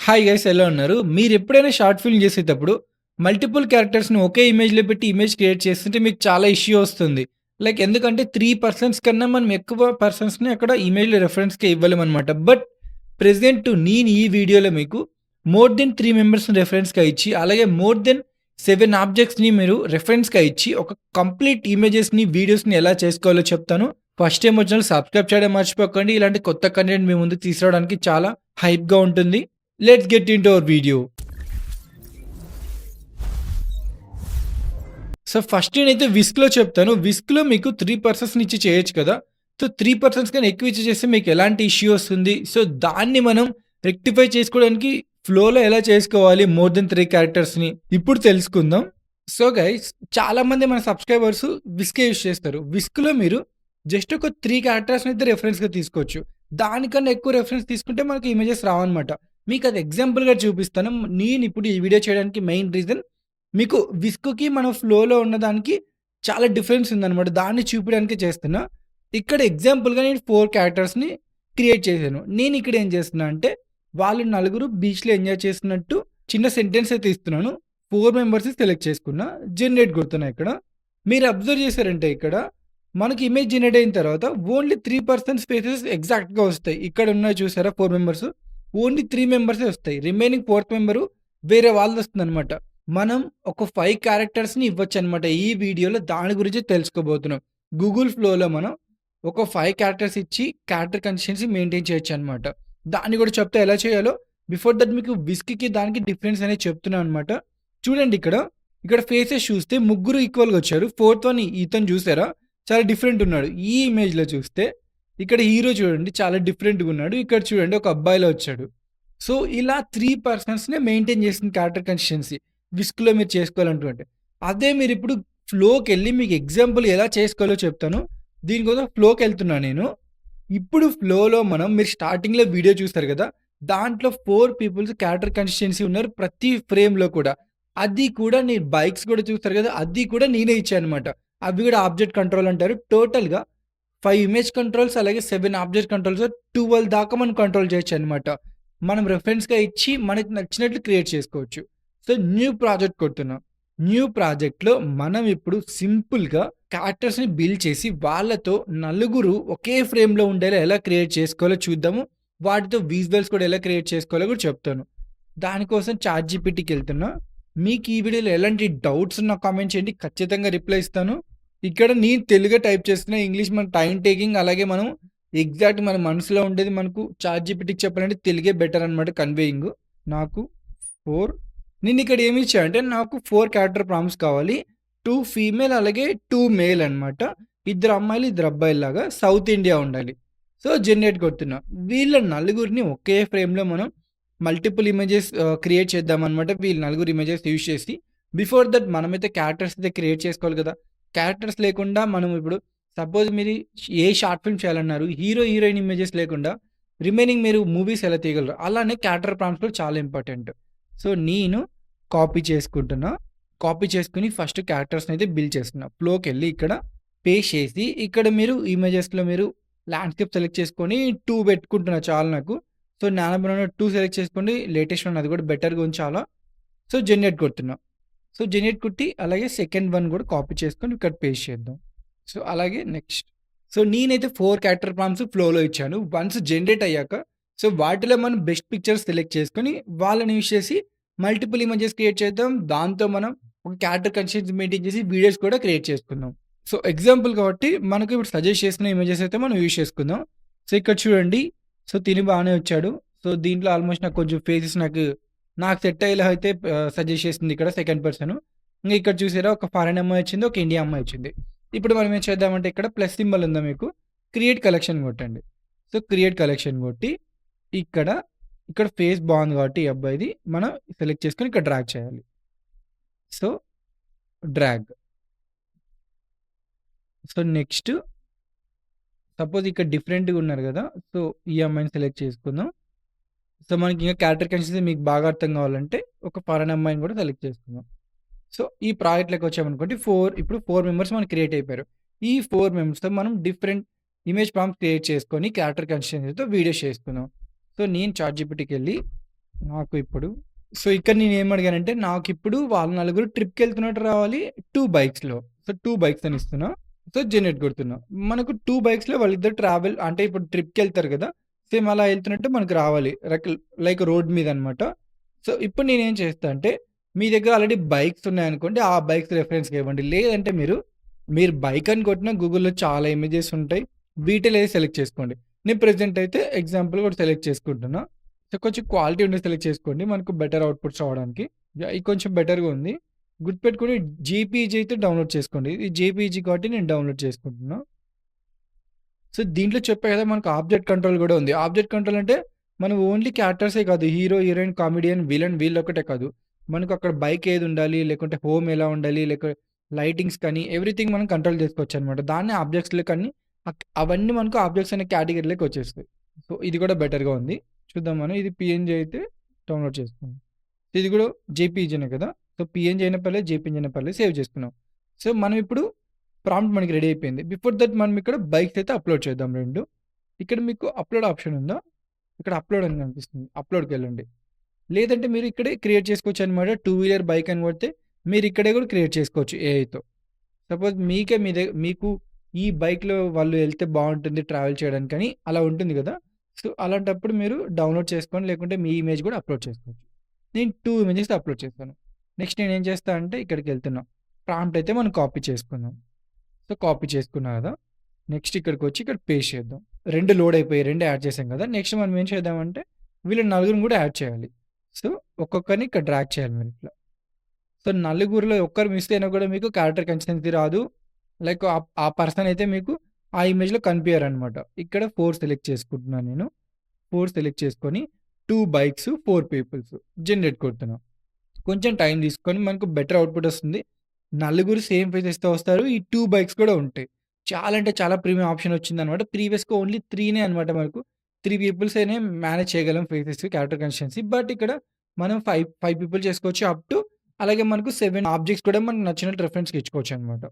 Hi guys ఎలా ఉన్నారు? మీరెప్పుడైనా షార్ట్ ఫిల్మ్ చేసేటప్పుడు మల్టిపుల్ క్యారెక్టర్స్‌ని ఒకే ఇమేజ్‌లో పెట్టి ఇమేజ్ క్రియేట్ చేస్తుంటే మీకు చాలా ఇష్యూ వస్తుంది. లైక్ ఎందుకంటే 3 పర్సన్స్ కన్నా మనం ఎక్కువ పర్సన్స్‌ని అక్కడ ఇమేజ్‌లో రిఫరెన్స్‌గా ఇవ్వలేమనమాట. బట్ ప్రెజెంట్ నేను ఈ వీడియోలో మీకు మోర్ దెన్ 3 మెంబర్స్‌ని రిఫరెన్స్‌గా ఇచ్చి, అలాగే మోర్ దెన్ 7 ఆబ్జెక్ట్స్‌ని మీరు రిఫరెన్స్‌గా ఇచ్చి, ఒక కంప్లీట్ ఇమేజెస్‌ని, వీడియోస్‌ని ఎలా చేసుకోవాలో చెప్తాను. ఫస్ట్ టైమ్ వచ్చినోళ్ళు సబ్స్క్రైబ్ చేయడం మర్చిపోకండి. ఇలాంటి కొత్త కంటెంట్ మీ ముందుకు తీసుకురావడానికి చాలా హైప్‌గా ఉంటుంది. Let's get into hour video. So, first నేనైతే విస్క్‌లో చెప్తాను. విస్క్‌లో మీకు 3 పర్సన్స్‌ని ఇచ్చి చేయొచ్చు కదా! సో, 3 పర్సన్స్ కన్నా ఎక్కువ ఇచ్చి చేస్తే మీకు ఎలాంటి ఇష్యూ వస్తుంది? సో, దాన్ని మనం రెక్టిఫై చేసుకోవడానికి ఫ్లోలో ఎలా చేసుకోవాలి మోర్ దెన్ 3 క్యారెక్టర్స్‌ని ఇప్పుడు తెలుసుకుందాం. సో, గైస్ చాలామంది మన సబ్‌స్క్రైబర్స్ విస్కే యూజ్ చేస్తారు. విస్క్‌లో మీరు జస్ట్ ఒక 3 క్యారెక్టర్స్‌ని అయితే రిఫరెన్స్‌గా తీసుకోవచ్చు. దానికన్నా ఎక్కువ రిఫరెన్స్ తీసుకుంటే మనకి ఇమేజెస్ రావన్నమాట. మీకది ఎగ్జాంపుల్‌గా చూపిస్తాను. నేనిప్పుడు ఈ వీడియో చేయడానికి మెయిన్ రీజన్ మీకు విస్క్‌కి మన ఫ్లోలో ఉన్నదానికి చాలా డిఫరెన్స్ ఉందనమాట. దాన్ని చూపియడానికే చేస్తున్నా. ఇక్కడ ఎగ్జాంపుల్‌గా నేను 4 క్యారెక్టర్స్‌ని క్రియేట్ చేశాను. నేనిక్కడ ఏం చేస్తున్నా అంటే, వాళ్ళు నలుగురు బీచ్‌లో ఎంజాయ్ చేస్తున్నట్టు చిన్న సెంటెన్స్ అయితే ఇస్తున్నాను. 4 మెంబర్స్‌ని సెలెక్ట్ చేసుకున్నా. జనరేట్ కొడుతున్నా ఇక్కడ. మీరు అబ్జర్వ్ చేశారంటే ఇక్కడ మనకి ఇమేజ్ జనరేట్ అయిన తర్వాత ఓన్లీ 3 పర్సన్స్ ఫేసెస్ ఎగ్జాక్ట్‌గా వస్తాయి. ఇక్కడ ఉన్నాయి చూసారా 4 మెంబర్స్. ఓన్లీ 3 మెంబర్సే వస్తాయి. రిమైనింగ్ ఫోర్త్ మెంబరు వేరే వాళ్ళదొస్తుందనమాట. మనం ఒక 5 క్యారెక్టర్స్‌ని ఇవ్వొచ్చనమాట. ఈ వీడియోలో దాని గురించే తెలుసుకోబోతున్నాం. గూగుల్ ఫ్లోలో మనం ఒక 5 క్యారెక్టర్స్ ఇచ్చి క్యారెక్టర్ కన్సిస్టెన్సీ మెయింటైన్ చేయొచ్చనమాట. దాన్ని కూడా చెప్తా ఎలా చేయాలో. బిఫోర్ దట్ మీకు విస్క్‌కి దానికి డిఫరెన్స్ అనేది చెప్తున్నా అనమాట. చూడండి ఇక్కడ. ఇక్కడ ఫేసెస్ చూస్తే ముగ్గురు ఈక్వల్‌గా వచ్చారు. ఫోర్త్ వన్ ఇతను చూసారా? చాలా డిఫరెంట్ ఉన్నాడు. ఈ ఇమేజ్‌లో చూస్తే ఇక్కడ హీరో చూడండి చాలా డిఫరెంట్‌గా ఉన్నాడు. ఇక్కడ చూడండి ఒక అబ్బాయిలా వచ్చాడు. సో, ఇలా 3 పర్సన్స్‌నే మెయింటైన్ చేస్తుంది క్యారెక్టర్ కన్సిస్టెన్సీ. విస్క్‌లో మీరు చేసుకోవాలనుకుంటే. అదే మీరిప్పుడు ఫ్లోకెళ్ళి మీకు ఎగ్జాంపుల్ ఎలా చేసుకోవాలో చెప్తాను. దీనికోసం ఫ్లోకెళ్తున్నా నేను. ఇప్పుడు ఫ్లోలో మనం మీరు స్టార్టింగ్‌లో వీడియో చూసారు గదా! దాంట్లో 4 పీపుల్స్ క్యారెక్టర్ కన్సిస్టెన్సీ ఉన్నారు ప్రతి ఫ్రేమ్‌లో కూడా. అది కూడా నేను బైక్స్ కూడా చూసారు గదా! అది కూడా నేనే ఇచ్చాననమాట. అవి గూడా ఆబ్జెక్ట్ కంట్రోల్ అంటారు. టోటల్‌గా 5 ఇమేజ్ కంట్రోల్స్ అలాగే 7 ఆబ్జెక్ట్ కంట్రోల్స్ 12 దాకా మనం కంట్రోల్ చేయొచ్చనమాట. మనం రిఫరెన్స్‌గా ఇచ్చి మనకి నచ్చినట్లు క్రియేట్ చేసుకోవచ్చు. సో, న్యూ ప్రాజెక్ట్ కొడుతున్నాం. న్యూ ప్రాజెక్ట్‌లో మనం ఇప్పుడు సింపుల్‌గా క్యారెక్టర్స్‌ని బిల్డ్ చేసి వాళ్ళతో నలుగురు ఒకే ఫ్రేమ్‌లో ఉండేలా ఎలా క్రియేట్ చేసుకోవాలో చూద్దాము. వాటితో విజువల్స్ కూడా ఎలా క్రియేట్ చేసుకోవాలో కూడా చెప్తాను. దానికోసం చాట్‌జీపీటీకెళ్తున్నా. మీకు ఈ వీడియోలో ఎలాంటి డౌట్స్ ఉన్నా కామెంట్ చేయండి. ఖచ్చితంగా రిప్లై ఇస్తాను. ఇక్కడ నేను తెలుగే టైప్ చేస్తున్నా. ఇంగ్లీష్ మన టైమ్ టేకింగ్ అలాగే మనం ఎగ్జాక్ట్ మన మనసులో ఉండేది మనకు చాట్‌జీపీటీకి చెప్పాలంటే తెలుగే బెటర్ అనమాట కన్వేయింగ్. నాకు 4 నేనిక్కడ ఏమి ఇచ్చా అంటే నాకు 4 క్యారెక్టర్ ప్రాంప్ట్స్ కావాలి. 2 ఫీమేల్ అలాగే 2 మేల్ అనమాట. ఇద్దరు అమ్మాయిలు, ఇద్దరు అబ్బాయిల్లాగా సౌత్ ఇండియా ఉండాలి. సో, జనరేట్ కొడుతున్నా. వీళ్ళ నలుగురిని ఒకే ఫ్రేమ్‌లో మనం మల్టిపుల్ ఇమేజెస్ క్రియేట్ చేద్దామనమాట. వీళ్ళు నలుగురు ఇమేజెస్ యూజ్ చేసి. బిఫోర్ దట్ మనమైతే క్యారెక్టర్స్ అయితే క్రియేట్ చేసుకోవాలి కదా! క్యారెక్టర్స్ లేకుండా మనం ఇప్పుడు సపోజ్ మీరు ఏ షార్ట్ ఫిల్మ్ చేయాలన్నారు. హీరో, హీరోయిన్ ఇమేజెస్ లేకుండా రిమైనింగ్ మీరు మూవీస్ ఎలా తీయగలరు? అలానే క్యారెక్టర్ ప్రాంప్ట్స్ కూడా చాలా ఇంపార్టెంట్. సో, నేను కాపీ చేసుకుంటున్నా. కాపీ చేసుకొని ఫస్ట్ క్యారెక్టర్స్‌నైతే బిల్డ్ చేస్తున్నా. ఫ్లోకెళ్ళి ఇక్కడ పేస్ట్ చేసి ఇక్కడ మీరు ఇమేజెస్‌లో మీరు ల్యాండ్‌స్కేప్ సెలెక్ట్ చేసుకొని 2 పెట్టుకుంటున్నా చాలు నాకు. సో, నానో బ్రౌన్ 2 సెలెక్ట్ చేసుకోండి. లేటెస్ట్ వన్ అది కూడా బెటర్‌గా ఉంచాలా. సో, జనరేట్ కొడుతున్నా. సో, జనరేట్ కొట్టి అలాగే సెకండ్ వన్ కూడా కాపీ చేసుకొని ఇక్కడ పేస్ట్ చేద్దాం. సో, అలాగే నెక్స్ట్. సో, నేనైతే 4 క్యారెక్టర్ ప్రాంప్ట్స్ ఫ్లోలో ఇచ్చాను. వన్స్ జనరేట్ అయ్యాక సో, వాటిలో మనం బెస్ట్ పిక్చర్స్ సెలెక్ట్ చేసుకొని వాళ్ళని యూజ్ చేసి మల్టిపుల్ ఇమేజెస్ క్రియేట్ చేద్దాం. దాంతో మనం ఒక క్యారెక్టర్ కన్సిస్టెన్సీ మెయింటైన్ చేసి వీడియోస్ కూడా క్రియేట్ చేసుకుందాం. సో, ఎగ్జాంపుల్ కాబట్టి మనకు ఇప్పుడు సజెస్ట్ చేసిన ఇమేజెస్ అయితే మనం యూజ్ చేసుకుందాం. సో, ఇక్కడ చూడండి. సో, తిను బానే వచ్చాడు. సో, దీంట్లో ఆల్మోస్ట్ నాకు కొంచెం ఫేసెస్ నాకు సెట్ అయ్యేలా అయితే సజెస్ట్ చేసింది ఇక్కడ సెకండ్ పర్సన్. ఇంక ఇక్కడ చూసారా ఒక ఫారెన్ అమ్మాయి వచ్చింది. ఒక ఇండియా అమ్మాయి వచ్చింది. ఇప్పుడు మనం ఏం చేద్దామంటే ఇక్కడ ప్లస్ సింబల్ ఉందా మీకు? క్రియేట్ కలెక్షన్ కొట్టండి. సో, క్రియేట్ కలెక్షన్ కొట్టి ఇక్కడ, ఇక్కడ ఫేస్ బాగుంది కాబట్టి ఈ అబ్బాయిది మనం సెలెక్ట్ చేసుకొని ఇక్కడ డ్రాగ్ చేయాలి. So, drag. So, next suppose ఇక్కడ డిఫరెంట్‌గా ఉన్నారు గదా! సో, ఈ అమ్మాయిని సెలెక్ట్ చేసుకుందాం. సో, మనకి ఇంకా క్యారెక్టర్ కన్సిస్టెన్సీ మీకు బాగా అర్థం కావాలంటే ఒక ఫారెన్ అమ్మాయిని కూడా సెలెక్ట్ చేసుకుందాం. సో, ఈ ప్రాజెక్ట్‌లోకి వచ్చామనుకోండి 4 ఇప్పుడు 4 మెంబర్స్ మనకు క్రియేట్ అయిపోయారు. ఈ 4 మెంబర్స్‌తో మనం డిఫరెంట్ ఇమేజ్ ప్రాంప్ట్స్ క్రియేట్ చేసుకొని క్యారెక్టర్ కన్సిస్టెన్సీతో వీడియోస్ చేసుకుందాం. సో, నేను చాట్‌జీపీటీకెళ్ళి నాకు ఇప్పుడు సో, ఇక్కడ నేనేమడిగానంటే, నాకిప్పుడు వాళ్ళు నలుగురు ట్రిప్‌కెళ్తున్నట్టు రావాలి 2 బైక్స్‌లో. సో, 2 బైక్స్ అని ఇస్తున్నా. సో, జనరేట్ కొడుతున్నా. మనకు 2 బైక్స్‌లో వాళ్ళిద్దరు ట్రావెల్ అంటే ఇప్పుడు ట్రిప్‌కెళ్తారు గదా! సేమ్ అలా ఎళ్తున్నట్టు మనకు రావాలి. Like road మీదనమాట. సో, ఇప్పుడు నేనేం చేస్తా అంటే, మీ దగ్గర ఆల్రెడీ బైక్స్ ఉన్నాయనుకోండి, ఆ బైక్స్ రిఫరెన్స్‌గా ఇవ్వండి. లేదంటే మీరు బైక్ అని కొట్టినా గూగుల్‌లో చాలా ఇమేజెస్ ఉంటాయి. వీటిలో ఏది సెలెక్ట్ చేసుకోండి. నేను ప్రెజెంట్ అయితే ఎగ్జాంపుల్ ఒకటి సెలెక్ట్ చేసుకుంటున్నా. సో, కొంచెం క్వాలిటీ ఉండేది సెలెక్ట్ చేసుకోండి. మనకు బెటర్ అవుట్‌పుట్స్ రావడానికి. యాహ్! ఇది కొంచెం బెటర్‌గా ఉంది. గుర్తుపెట్టుకొని జేపీఈజీ అయితే డౌన్‌లోడ్ చేసుకోండి. ఇది జేపీఈజీ కాబట్టి నేను డౌన్‌లోడ్ చేసుకుంటున్నా. సో, దీంట్లో చెప్పా కదా! మనకు ఆబ్జెక్ట్ కంట్రోల్ గూడా ఉంది. ఆబ్జెక్ట్ కంట్రోల్ అంటే మనం ఓన్లీ క్యారెక్టర్సే కాదు. హీరో, హీరోయిన్, కామెడియన్, విలన్ వీళ్ళొక్కటే కాదు. మనకు అక్కడ బైక్ ఏదుండాలి, లేకుంటే హోమ్ ఎలా ఉండాలి, లైటింగ్స్ కానీ ఎవ్రీథింగ్ మనం కంట్రోల్ చేసుకోవచ్చనమాట. దాన్నే ఆబ్జెక్ట్స్‌లోకన్నీ అవన్నీ మనకు ఆబ్జెక్ట్స్ అనే కేటగిరీలోకి వచ్చేస్తాయి. సో, ఇది కూడా బెటర్‌గా ఉంది. చూద్దాం మనం. ఇది పీఎన్‌జీ అయితే డౌన్‌లోడ్ చేసుకుందాం. ఇది కూడా జేపీఈజీనే కదా! సో, పీఎన్‌జీ అయినా పర్లేదు, జేపీఈజీ అయినా పర్లేదు సేవ్ చేసుకున్నాం. సో, మనం ఇప్పుడు ప్రాంప్ట్ మనకి రెడీ అయిపోయింది. బిఫోర్ దట్ మనం ఇక్కడ బైక్స్ అయితే అప్‌లోడ్ చేద్దాం 2. ఇక్కడ మీకు అప్‌లోడ్ ఆప్షన్ ఉందా? ఇక్కడ అప్‌లోడ్ అని కనిపిస్తుంది. అప్‌లోడ్‌కెళ్ళండి. లేదంటే మీరు ఇక్కడే క్రియేట్ చేసుకోవచ్చనమాట. 2 వీలర్ బైక్ అని కొడితే మీరు ఇక్కడే కూడా క్రియేట్ చేసుకోవచ్చు ఏఐతో. సపోజ్ మీకే మీకు ఈ బైక్‌లో వాళ్ళు ఎళ్తే బావుంటుంది ట్రావెల్ చేయడానికని అలా ఉంటుంది గదా! సో, అలాంటప్పుడు మీరు డౌన్‌లోడ్ చేసుకొని లేకుంటే మీ ఇమేజ్ గూడా అప్‌లోడ్ చేసుకోవచ్చు. నేను 2 ఇమేజెస్ అప్‌లోడ్ చేశాను. నెక్స్ట్ నేనేం చేస్తా అంటే ఇక్కడికెళ్తున్నా. ప్రాంప్ట్ అయితే మనం కాపీ చేసుకుందాం. సో, కాపీ చేసుకున్నా గదా! నెక్స్ట్ ఇక్కడికొచ్చి ఇక్కడ పేస్ట్ చేద్దాం. 2 లోడ్ అయిపోయాయి. 2 యాడ్ చేసాం గదా! నెక్స్ట్ మనం ఏం చేద్దామంటే వీళ్ళ నలుగురిని గూడా యాడ్ చేయాలి. సో, ఒక్కొక్కరిని ఇక్కడ డ్రాగ్ చేయాలి మీరిట్లా. సో, నలుగురిలో ఒక్కరు మిస్ అయినా కూడా మీకు క్యారెక్టర్ కన్సిస్టెన్సీ రాదు. లైక్ ఆ పర్సన్ అయితే మీకు ఆ ఇమేజ్‌లో కనిపియరనమాట. ఇక్కడ 4 సెలెక్ట్ చేసుకుంటున్నాను నేను. 4 సెలెక్ట్ చేసుకొని 2 బైక్స్, 4 పీపుల్స్ జనరేట్ కొడుతున్నా. కొంచెం టైం తీసుకొని మనకు బెటర్ అవుట్‌పుట్ వస్తుంది. నలుగురు సేమ్ ఫేసెస్‌తో వస్తారు. ఈ 2 బైక్స్ కూడా ఉంటాయి. చాలా అంటే చాలా ప్రీమియం ఆప్షన్ వచ్చిందనమాట. ప్రీవియస్‌గా ఓన్లీ 3నే అనమాట మనకు. 3 పీపుల్సేనే మేనేజ్ చేయగలం ఫేసెస్, క్యారెక్టర్ కన్సిస్టెన్సీ. బట్ ఇక్కడ మనం 5 పీపుల్ చేసుకోవచ్చు. అప్ టు అలాగే మనకు 7 ఆబ్జెక్ట్స్ కూడా మనకు నచ్చినట్టు రిఫరెన్స్‌కి ఇచ్చుకోవచ్చనమాట.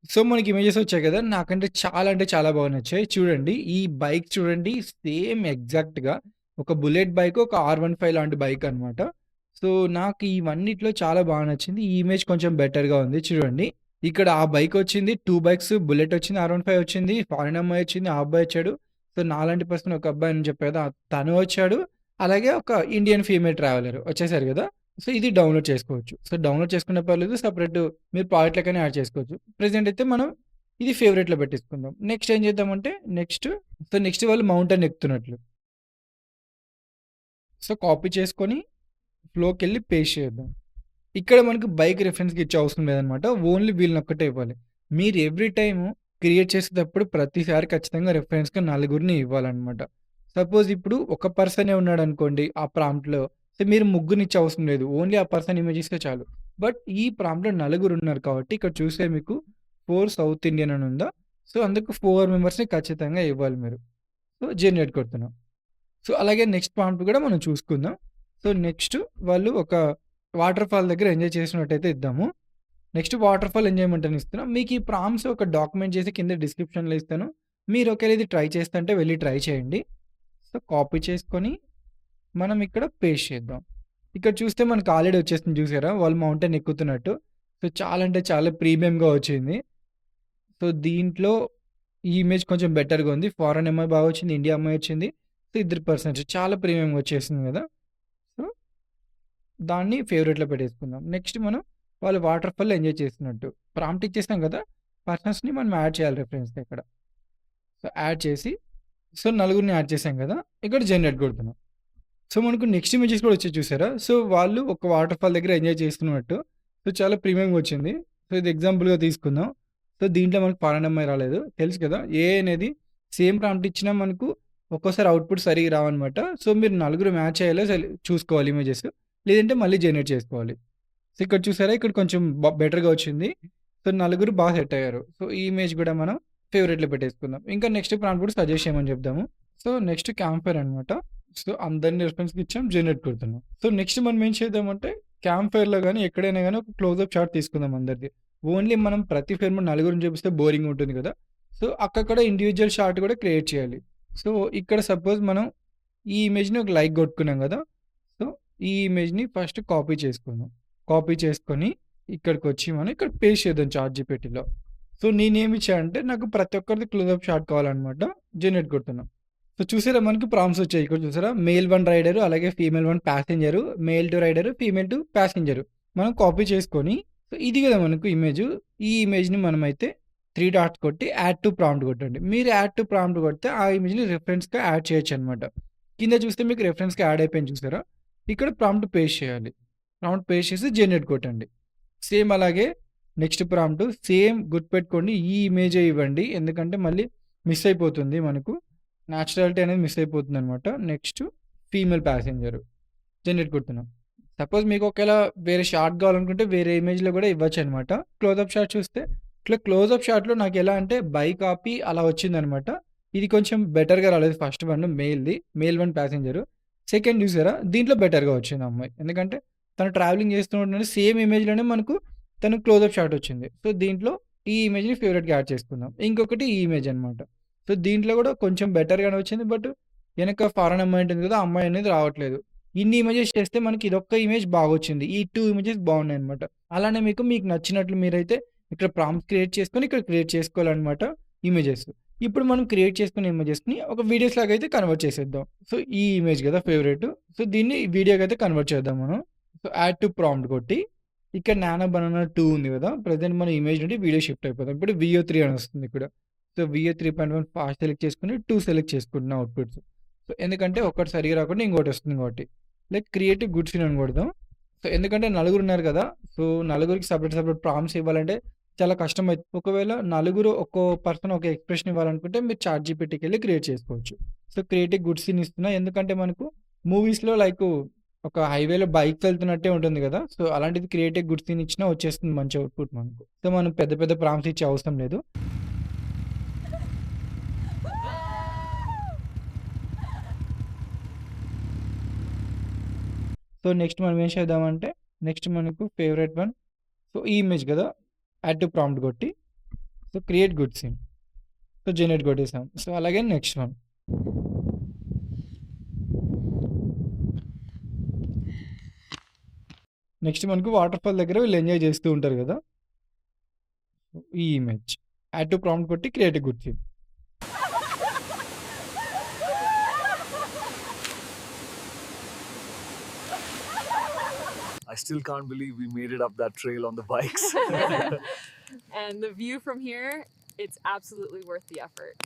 సో, మనకి ఇమేజెస్ వచ్చాయి కదా! నాకంటే చాలా అంటే చాలా బాగా నచ్చాయి. చూడండి ఈ బైక్ చూడండి సేమ్ ఎగ్జాక్ట్‌గా ఒక బుల్లెట్ బైక్, ఒక R15 లాంటి బైక్ అనమాట. సో, నాకు ఇవన్నిట్లో చాలా బాగా నచ్చింది. ఈ ఇమేజ్ కొంచెం బెటర్‌గా ఉంది చూడండి. ఇక్కడ ఆ బైకొచ్చింది, 2 బైక్స్ బుల్లెట్ వచ్చింది, R15 వచ్చింది, ఫారెన్ అమ్మాయి వచ్చింది, ఆ అబ్బాయి వచ్చాడు. సో, నాలాంటి పర్సన్ ఒక అబ్బాయి అని చెప్పా కదా! తను వచ్చాడు. అలాగే ఒక ఇండియన్ ఫీమేల్ ట్రావెలర్ వచ్చేసారు గదా! సో, ఇది డౌన్‌లోడ్ చేసుకోవచ్చు. సో, డౌన్‌లోడ్ చేసుకున్న పర్లేదు సెపరేట్ మీరు ప్రాజెక్ట్‌లకైనా యాడ్ చేసుకోవచ్చు. ప్రెజెంట్ అయితే మనం ఇది ఫేవరెట్‌లో పెట్టేసుకుందాం. నెక్స్ట్ ఏం చేద్దామంటే నెక్స్ట్ వాళ్ళు మౌంటైన్ ఎక్కుతున్నట్లు. సో, కాపీ చేసుకొని ఫ్లోకెళ్ళి పేస్ట్ చేద్దాం. ఇక్కడ మనకు బైక్ రిఫరెన్స్‌కి ఇచ్చే అవసరం లేదనమాట. ఓన్లీ వీళ్ళనొక్కటే ఇవ్వాలి. మీరు ఎవ్రీ టైము క్రియేట్ చేసేటప్పుడు ప్రతిసారి ఖచ్చితంగా రిఫరెన్స్‌గా నలుగురిని ఇవ్వాలనమాట. సపోజ్ ఇప్పుడు ఒక పర్సనే ఉన్నాడనుకోండి ఆ ప్రాంప్ట్‌లో. సో, మీరు ముగ్గురినిచ్చే అవసరం లేదు. ఓన్లీ ఆ పర్సన్ ఇమేజ్ ఇస్తే చాలు. బట్ ఈ ప్రాంప్ట్‌లో నలుగురున్నారు కాబట్టి ఇక్కడ చూస్తే మీకు 4 సౌత్ ఇండియన్ అని ఉందా? సో, అందుకు 4 మెంబర్స్‌ని ఖచ్చితంగా ఇవ్వాలి మీరు. సో, జనరేట్ కొడుతున్నాం. సో, అలాగే నెక్స్ట్ ప్రాంప్ట్ కూడా మనం చూసుకుందాం. సో, నెక్స్ట్ వాళ్ళు ఒక వాటర్ ఫాల్ దగ్గర ఎంజాయ్ చేసినట్టయితే ఇద్దాము. నెక్స్ట్ వాటర్ ఫాల్ ఎంజాయ్‌మెంట్ అని ఇస్తున్నా. మీకు ఈ ప్రాంప్ట్స్ ఒక డాక్యుమెంట్ చేసి కింద డిస్క్రిప్షన్‌లో ఇస్తాను. మీరు ఒకవేళ ఇది ట్రై చేస్తంటే వెళ్లి ట్రై చేయండి. సో, కాపీ చేసుకొని మనం ఇక్కడ పేస్ట్ చేద్దాం. ఇక్కడ చూస్తే మనకు ఆల్రెడీ వచ్చేసింది చూసారా? వాళ్ళు మౌంటైన్ ఎక్కుతున్నట్టు. సో, చాలా అంటే చాలా ప్రీమియంగా వచ్చింది. సో, దీంట్లో ఈ ఇమేజ్ కొంచెం బెటర్‌గా ఉంది. ఫారెన్ అమ్మాయి బాగా వచ్చింది. ఇండియా అమ్మాయి వచ్చింది. సో, ఇద్దరు పర్సన్స్ చాలా ప్రీమియంగా వచ్చేసింది కదా! సో, దాన్ని ఫేవరెట్‌లో పెట్టేసుకుందాం. నెక్స్ట్ మనం వాళ్ళు వాటర్ ఫాల్‌లో ఎంజాయ్ చేస్తున్నట్టు. ప్రాంప్ట్ ఇచ్చేసాం కదా! పర్సన్స్‌ని మనం యాడ్ చేయాలి రిఫరెన్స్‌గా ఇక్కడ. సో, యాడ్ చేసి సో, నలుగురిని యాడ్ చేసాం కదా! ఇక్కడ జనరేట్ కొడుతున్నాం. సో, మనకు నెక్స్ట్ ఇమేజెస్ కూడా వచ్చాయి చూసారా? సో, వాళ్ళు ఒక వాటర్ ఫాల్ దగ్గర ఎంజాయ్ చేస్తున్నట్టు. సో, చాలా ప్రీమియంగా వచ్చింది. సో, ఇది ఎగ్జాంపుల్‌గా తీసుకుందాం. సో, దీంట్లో మనకు ఫారెన్ అమ్మాయి రాలేదు. తెలుసు కదా! ఏఐ అనేది సేమ్ ప్రాంప్ట్ ఇచ్చినా మనకు ఒక్కోసారి అవుట్‌పుట్ సరిగ్గా రావన్నమాట. సో, మీరు నలుగురు మ్యాచ్ అయ్యేలా చూసుకోవాలి ఇమేజెస్. లేదంటే మళ్ళీ జనరేట్ చేసుకోవాలి. సో, ఇక్కడ చూసారా? ఇక్కడ కొంచెం బెటర్‌గా వచ్చింది. సో, నలుగురు బాగా సెట్ అయ్యారు. సో, ఈ ఇమేజ్ కూడా మనం ఫేవరెట్‌లో పెట్టేసుకుందాం. ఇంకా నెక్స్ట్ ప్రాంప్ట్ కూడా సజెస్ట్ చేయమని చెప్దాము. సో, నెక్స్ట్ క్యాంప్ ఫైర్ అనమాట. సో, అందరిని రిఫరెన్స్‌కి ఇచ్చాం. జనరేట్ కొడుతున్నాం. సో, నెక్స్ట్ మనం ఏం చేద్దామంటే క్యాంప్ ఫైర్‌లో గాని, ఎక్కడైనా గాని ఒక క్లోజప్ షాట్ తీసుకుందాం అందరిది. ఓన్లీ మనం ప్రతి ఫ్రేమ్‌లో నలుగురిని చూపిస్తే బోరింగ్ ఉంటుంది కదా! సో, అక్కడ ఇండివిడ్యువల్ షాట్ కూడా క్రియేట్ చేయాలి. సో, ఇక్కడ సపోజ్ మనం ఈ ఇమేజ్‌ని ఒక లైక్ కొట్టుకున్నాం కదా! సో, ఈ ఇమేజ్‌ని ఫస్ట్ కాపీ చేసుకుందాం. కాపీ చేసుకొని ఇక్కడికొచ్చి మనం ఇక్కడ పేస్ట్ చేద్దాం చాట్‌జీపీటీలో. సో, నేనేమిచ్చా అంటే నాకు ప్రతి ఒక్కరిది క్లోజప్ షాట్ కావాలనమాట. జనరేట్ కొడుతున్నా. సో, చూసారా మనకి ప్రాంప్ట్స్ వచ్చాయి. ఇక్కడ చూసారా? మేల్ 1 రైడరు, అలాగే female 1 passenger, male 2 rider, female 2 passenger. మనం కాపీ చేసుకొని సో, ఇది గదా మనకు ఇమేజు. ఈ ఇమేజ్‌ని మనమైతే 3 డాట్స్ కొట్టి యాడ్ టు ప్రాంప్ట్ కొట్టండి. మీరు యాడ్ టు ప్రాంప్ట్ కొడితే ఆ ఇమేజ్‌ని రిఫరెన్స్‌గా యాడ్ చేయొచ్చనమాట. కింద చూస్తే మీకు రిఫరెన్స్‌గా యాడ్ అయిపోయింది చూసారా? ఇక్కడ ప్రాంప్ట్ పేస్ట్ చేయాలి. ప్రాంప్ట్ పేస్ట్ చేసి జనరేట్ కొట్టండి. సేమ్ అలాగే నెక్స్ట్ ప్రాంప్ట్ సేమ్ గుర్తుపెట్టుకోండి. ఈ ఇమేజే ఇవ్వండి. ఎందుకంటే మళ్ళీ మిస్ అయిపోతుంది మనకు. నేచురాలిటీ అనేది మిస్ అయిపోతుందనమాట. నెక్స్ట్ ఫీమేల్ ప్యాసింజర్ జనరేట్ కొడుతున్నాం. సపోజ్ మీకు ఒకవేళ వేరే షాట్ కావాలనుకుంటే వేరే ఇమేజ్‌లో కూడా ఇవ్వచ్చనమాట. క్లోజప్ షాట్ చూస్తే ఇట్లా క్లోజప్ షాట్‌లో నాకెలా అంటే బై కాపీ అలా వచ్చిందనమాట. ఇది కొంచెం బెటర్‌గా రాలేదు ఫస్ట్ వన్ మేల్‌ది. Male 1 passenger. సెకండ్ చూసారా? దీంట్లో బెటర్‌గా వచ్చింది ఆ అమ్మాయి. ఎందుకంటే తను ట్రావెలింగ్ చేస్తున్నట్టు సేమ్ ఇమేజ్‌లోనే మనకు తను క్లోజప్ షాట్ వచ్చింది. సో, దీంట్లో ఈ ఇమేజ్‌ని ఫేవరెట్‌గా యాడ్ చేసుకుందాం. ఇంకొకటి ఈ ఇమేజ్ అనమాట. సో, దీంట్లో కూడా కొంచెం బెటర్‌గానే వచ్చింది. బట్ వెనక ఫారెన్ అమ్మాయి ఉంటుంది కదా! ఆ అమ్మాయి అనేది రావట్లేదు. ఇన్ని ఇమేజెస్ చేస్తే మనకి ఇదొక్క ఇమేజ్ బాగొచ్చింది. ఈ 2 ఇమేజెస్ బాగున్నాయన్నమాట. అలానే మీకు నచ్చినట్లు మీరైతే ఇక్కడ ప్రాంప్ట్స్ క్రియేట్ చేసుకొని ఇక్కడ క్రియేట్ చేసుకోవాలన్నమాట ఇమేజెస్. ఇప్పుడు మనం క్రియేట్ చేసుకున్న ఇమేజెస్‌ని ఒక వీడియోస్ లాగా అయితే కన్వర్ట్ చేసేద్దాం. సో, ఈ ఇమేజ్ కదా ఫేవరెట్. సో, దీన్ని వీడియోకి అయితే కన్వర్ట్ చేద్దాం మనం. సో, యాడ్ టు ప్రాంప్ట్ కొట్టి ఇక్కడ నానో బనానా 2 ఉంది కదా! ప్రెజెంట్ మన ఇమేజ్ నుండి వీడియో షిఫ్ట్ అయిపోదాం. ఇప్పుడు వీఓ 3 అని వస్తుంది ఇక్కడ. సో, వీఓ 3.1 ఫాస్ట్ సెలెక్ట్ చేసుకొని 2 సెలెక్ట్ చేసుకుంటున్నా అవుట్‌పుట్స్. సో, ఎందుకంటే ఒకటి సరిగ్గా రాకుండా ఇంకోటి వస్తుంది కాబట్టి. లైక్ క్రియేటివ్ గుడ్ సీన్ అని కొడదాం. సో, ఎందుకంటే నలుగురున్నారు కదా! సో, నలుగురికి సెపరేట్ ప్రాంప్ట్స్ ఇవ్వాలంటే చాలా కష్టమైతుంది. ఒకవేళ నలుగురు ఒక్కో పర్సన్ ఒక ఎక్స్‌ప్రెషన్ ఇవ్వాలనుకుంటే మీరు చాట్‌జీపీటీకెళ్ళి క్రియేట్ చేసుకోవచ్చు. సో, క్రియేటివ్ గుడ్ సీన్ ఇస్తున్నా. ఎందుకంటే మనకు మూవీస్‌లో లైకు ఒక హైవేలో బైక్స్ వెళ్తున్నట్టే ఉంటుంది కదా! సో, అలాంటిది క్రియేటివ్ గుడ్ సీన్ ఇచ్చినా వచ్చేస్తుంది మంచి అవుట్‌పుట్ మనకు. సో, మనం పెద్ద పెద్ద ప్రాంప్ట్స్ ఇచ్చే అవసరం లేదు. సో, నెక్స్ట్ మనం ఏం చేద్దామంటే నెక్స్ట్ మనకు ఫేవరెట్ వన్ సో, ఈ ఇమేజ్ కదా! యాడ్ టు ప్రాంప్ట్ కొట్టి so, create good scene. So, generate కొట్టేసాం. సో, అలాగే నెక్స్ట్ వన్. నెక్స్ట్ మనకు వాటర్ ఫాల్ దగ్గర వీళ్ళు ఎంజాయ్ చేస్తూ ఉంటారు కదా! ఈ ఇమేజ్. యాడ్ టు ప్రాంప్ట్ కొట్టి create good scene. I still can't believe we made it up that trail on the bikes. And the view from here, it's absolutely worth the effort.